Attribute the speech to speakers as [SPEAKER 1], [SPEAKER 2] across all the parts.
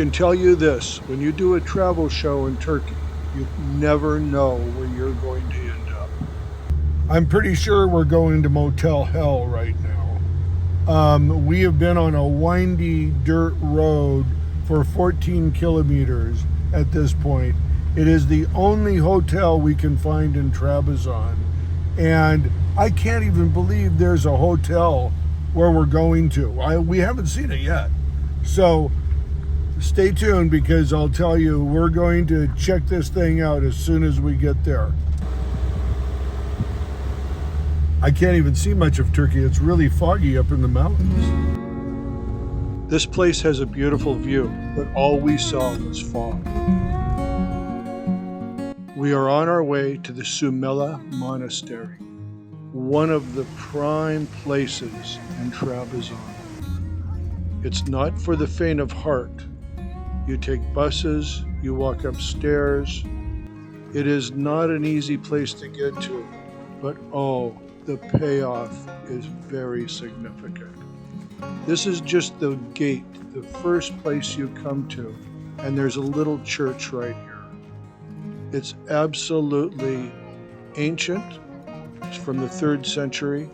[SPEAKER 1] can tell you this, when you do a travel show in Turkey, you never know where you're going to end up. I'm pretty sure we're going to Motel Hell right now. We have been on a windy dirt road for 14 kilometers at this point. It is the only hotel we can find in Trabzon. And I can't even believe there's a hotel where we're going to. We haven't seen it yet. So stay tuned, because I'll tell you, we're going to check this thing out as soon as we get there. I can't even see much of Turkey. It's really foggy up in the mountains. This place has a beautiful view, but all we saw was fog. We are on our way to the Sumela Monastery, one of the prime places in Trabzon. It's not for the faint of heart. You take buses, you walk upstairs. It is not an easy place to get to, but oh, the payoff is very significant. This is just the gate, the first place you come to, and there's a little church right here. It's absolutely ancient. It's from the 3rd century,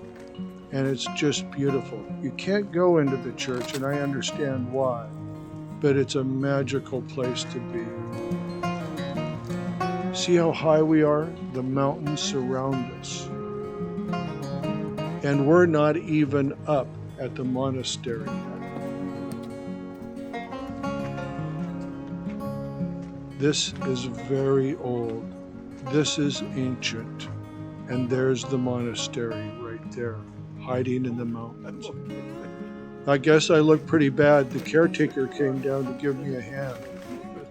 [SPEAKER 1] and it's just beautiful. You can't go into the church, and I understand why, but it's a magical place to be. See how high we are? The mountains surround us. And we're not even up at the monastery yet. This is very old. This is ancient. And there's the monastery right there, hiding in the mountains. I guess I look pretty bad. The caretaker came down to give me a hand.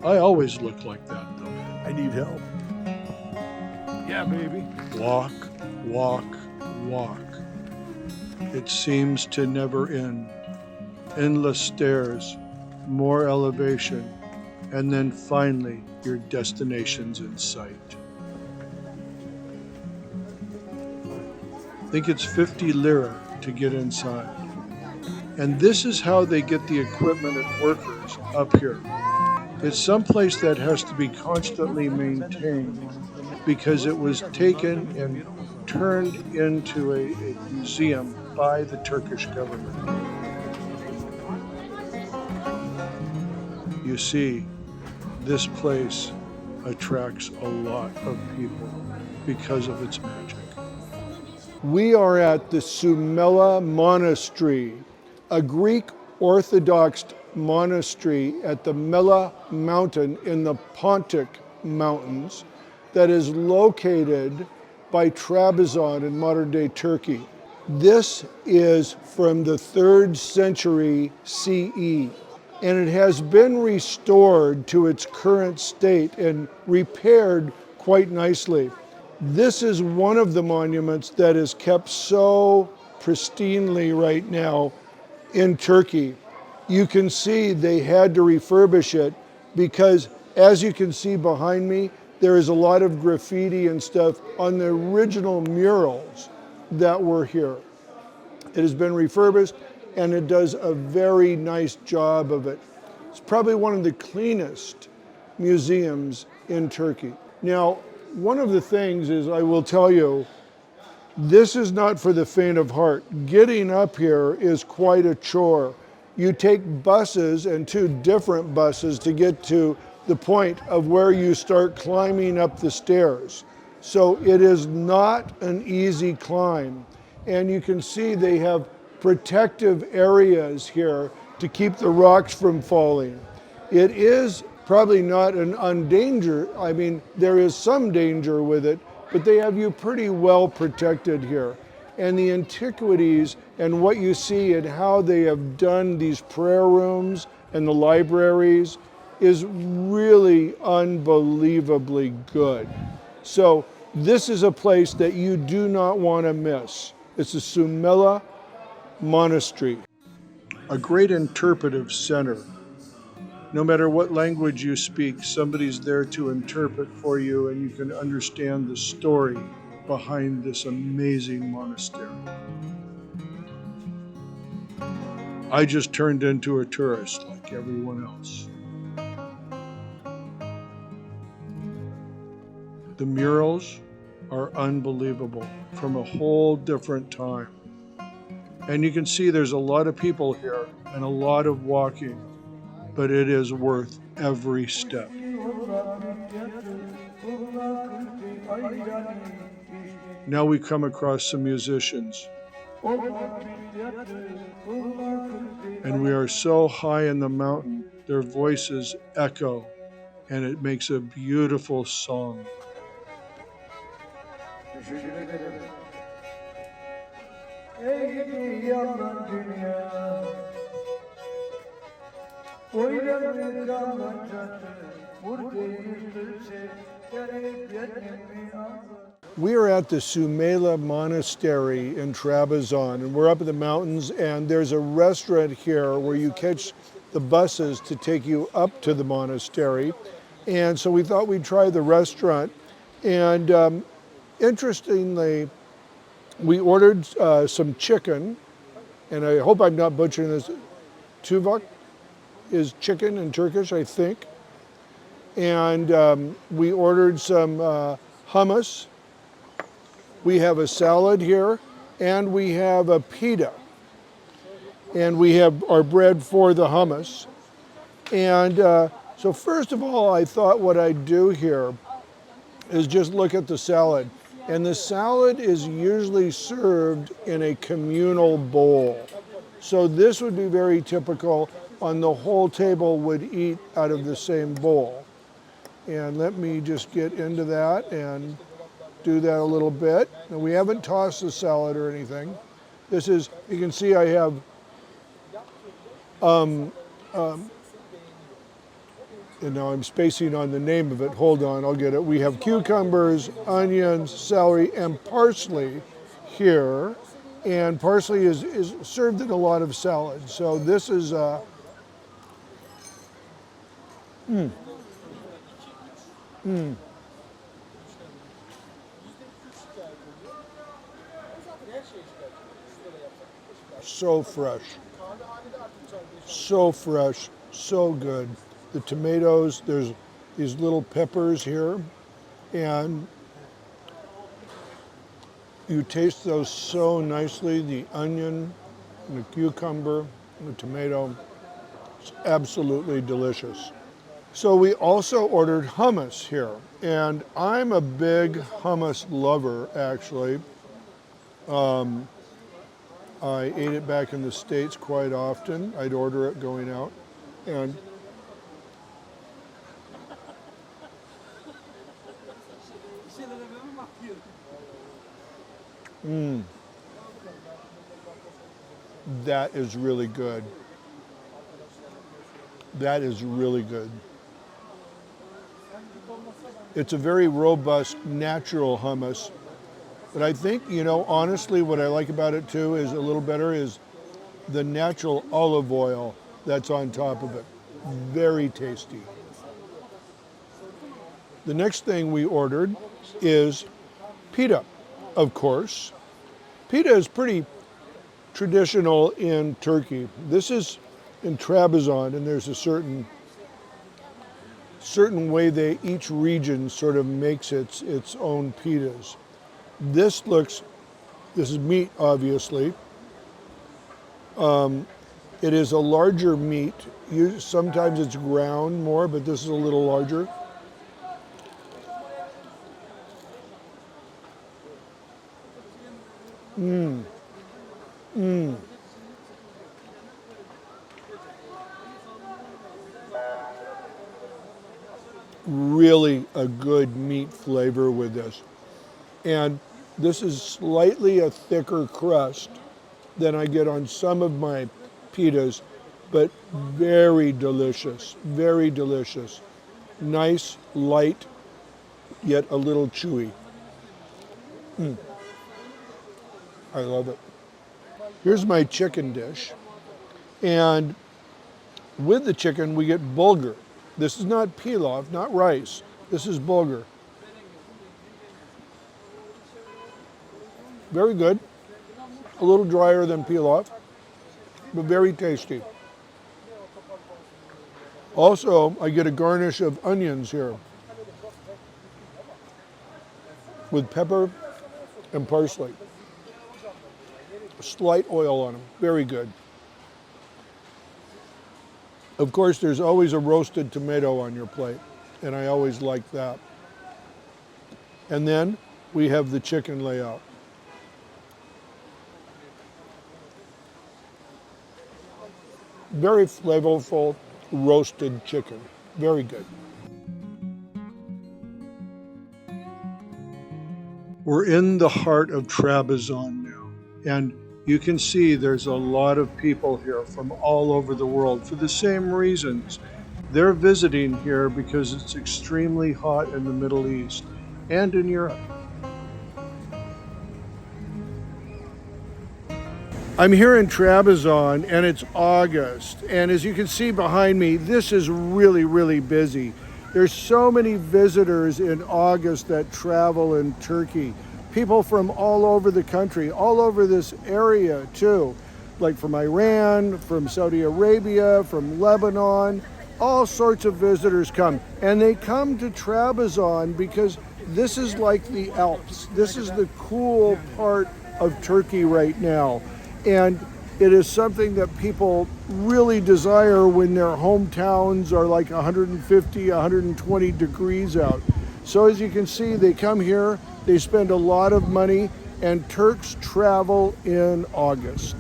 [SPEAKER 1] I always look like that, though.
[SPEAKER 2] I need help. Yeah, baby.
[SPEAKER 1] Walk, walk, walk. It seems to never end. Endless stairs, more elevation, and then finally your destination's in sight. I think it's 50 lira to get inside. And this is how they get the equipment and workers up here. It's someplace that has to be constantly maintained because it was taken and turned into a museum by the Turkish government. You see, this place attracts a lot of people because of its magic. We are at the Sumela Monastery, a Greek Orthodox monastery at the Mela mountain in the Pontic Mountains that is located by Trabzon in modern-day Turkey. This is from the 3rd century CE, and it has been restored to its current state and repaired quite nicely. This is one of the monuments that is kept so pristinely right now in Turkey. You can see they had to refurbish it because, as you can see behind me, there is a lot of graffiti and stuff on the original murals that were here. It has been refurbished, and it does a very nice job of it. It's probably one of the cleanest museums in Turkey. Now, one of the things is, I will tell you, this is not for the faint of heart. Getting up here is quite a chore. You take buses, and 2 different buses, to get to the point of where you start climbing up the stairs. So it is not an easy climb. And you can see they have protective areas here to keep the rocks from falling. It is probably not an undanger. I mean, there is some danger with it, but they have you pretty well protected here. And the antiquities and what you see and how they have done these prayer rooms and the libraries is really unbelievably good. So this is a place that you do not want to miss. It's the Sumela Monastery. A great interpretive center. No matter what language you speak, somebody's there to interpret for you, and you can understand the story behind this amazing monastery. I just turned into a tourist like everyone else. The murals are unbelievable from a whole different time. And you can see there's a lot of people here and a lot of walking, but it is worth every step. Now we come across some musicians. And we are so high in the mountain, their voices echo, and it makes a beautiful song. We are at the Sumela Monastery in Trabzon, and we're up in the mountains, and there's a restaurant here where you catch the buses to take you up to the monastery. And so we thought we'd try the restaurant. And interestingly, we ordered some chicken, and I hope I'm not butchering this. Tuvak is chicken in Turkish, I think. And we ordered some hummus. We have a salad here, and we have a pita. And we have our bread for the hummus. And so first of all, I thought what I'd do here is just look at the salad. And the salad is usually served in a communal bowl. So this would be very typical, on the whole table would eat out of the same bowl. And let me just get into that and do that a little bit. And we haven't tossed the salad or anything. This is, you can see I have and now I'm spacing on the name of it. Hold on, I'll get it. We have cucumbers, onions, celery, and parsley here. And parsley is served in a lot of salads. So this is so fresh. So fresh, so good. The tomatoes, there's these little peppers here, and you taste those so nicely, the onion, and the cucumber, and the tomato. It's absolutely delicious. So we also ordered hummus here, and I'm a big hummus lover, actually. I ate it back in the States quite often. I'd order it going out, and that is really good. That is really good. It's a very robust, natural hummus. But I think, honestly, what I like about it too is a little better is the natural olive oil that's on top of it. Very tasty. The next thing we ordered is pita, of course. Pita is pretty traditional in Turkey. This is in Trabzon, and there's a certain way each region sort of makes its own pitas. This is meat, obviously. It is a larger meat. Sometimes it's ground more, but this is a little larger. Really a good meat flavor with this. And this is slightly a thicker crust than I get on some of my pitas, but very delicious, very delicious. Nice, light, yet a little chewy. I love it. Here's my chicken dish. And with the chicken, we get bulgur. This is not pilaf, not rice. This is bulgur. Very good. A little drier than pilaf, but very tasty. Also, I get a garnish of onions here. with pepper and parsley. Slight oil on them, very good. Of course, there's always a roasted tomato on your plate, and I always like that. And then we have the chicken layout. Very flavorful roasted chicken, very good. We're in the heart of Trabzon now, and you can see there's a lot of people here from all over the world for the same reasons. They're visiting here because it's extremely hot in the Middle East and in Europe. I'm here in Trabzon and it's August, and as you can see behind me, this is really, really busy. There's so many visitors in August that travel in Turkey. People from all over the country, all over this area too, like from Iran, from Saudi Arabia, from Lebanon, all sorts of visitors come. And they come to Trabzon because this is like the Alps. This is the cool part of Turkey right now. And it is something that people really desire when their hometowns are like 150, 120 degrees out. So as you can see, they come here, they spend a lot of money, and Turks travel in August.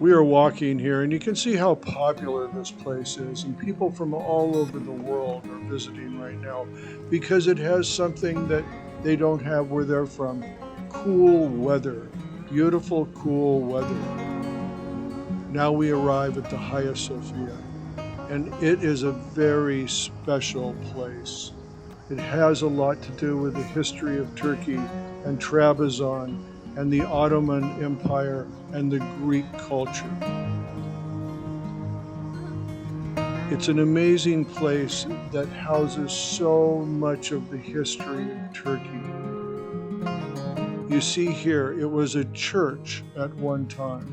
[SPEAKER 1] We are walking here, and you can see how popular this place is, and people from all over the world are visiting right now because it has something that they don't have where they're from: cool weather. Beautiful, cool weather. Now we arrive at the Hagia Sophia, and it is a very special place. It has a lot to do with the history of Turkey and Trabzon and the Ottoman Empire and the Greek culture. It's an amazing place that houses so much of the history of Turkey. You see here, it was a church at one time,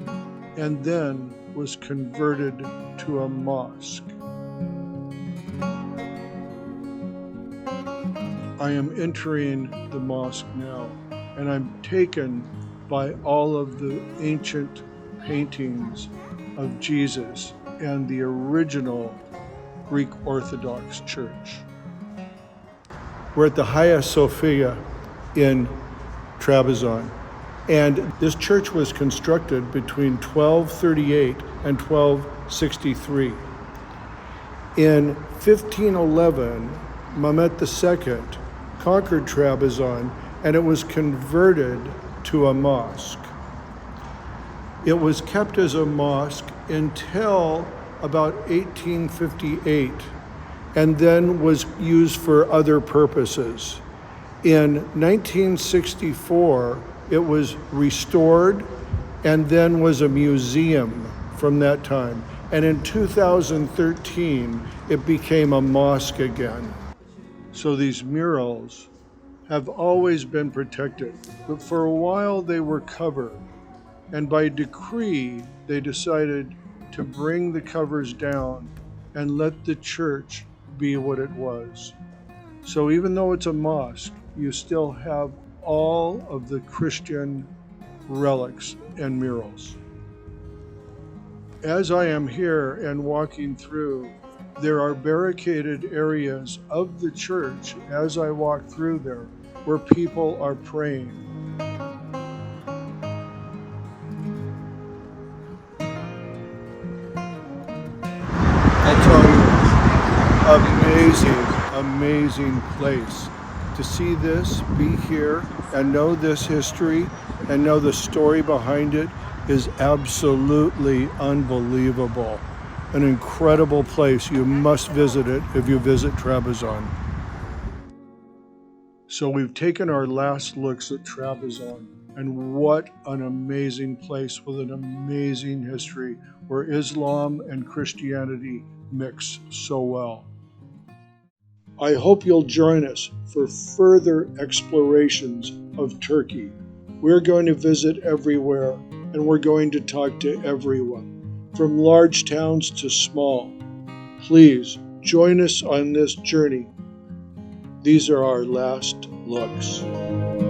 [SPEAKER 1] and then was converted to a mosque. I am entering the mosque now, and I'm taken by all of the ancient paintings of Jesus and the original Greek Orthodox Church. We're at the Hagia Sophia in Trabzon, and this church was constructed between 1238 and 1263. In 1511, Mehmet II conquered Trabzon, and it was converted to a mosque. It was kept as a mosque until about 1858, and then was used for other purposes. In 1964, it was restored and then was a museum from that time. And in 2013, it became a mosque again. So these murals have always been protected, but for a while they were covered. And by decree, they decided to bring the covers down and let the church be what it was. So even though it's a mosque, you still have all of the Christian relics and murals. As I am here and walking through, there are barricaded areas of the church as I walk through there where people are praying. I'll tell you, amazing place. To see this, be here, and know this history, and know the story behind it is absolutely unbelievable. An incredible place. You must visit it if you visit Trabzon. So we've taken our last looks at Trabzon, and what an amazing place with an amazing history where Islam and Christianity mix so well. I hope you'll join us for further explorations of Turkey. We're going to visit everywhere, and we're going to talk to everyone, from large towns to small. Please join us on this journey. These are our last looks.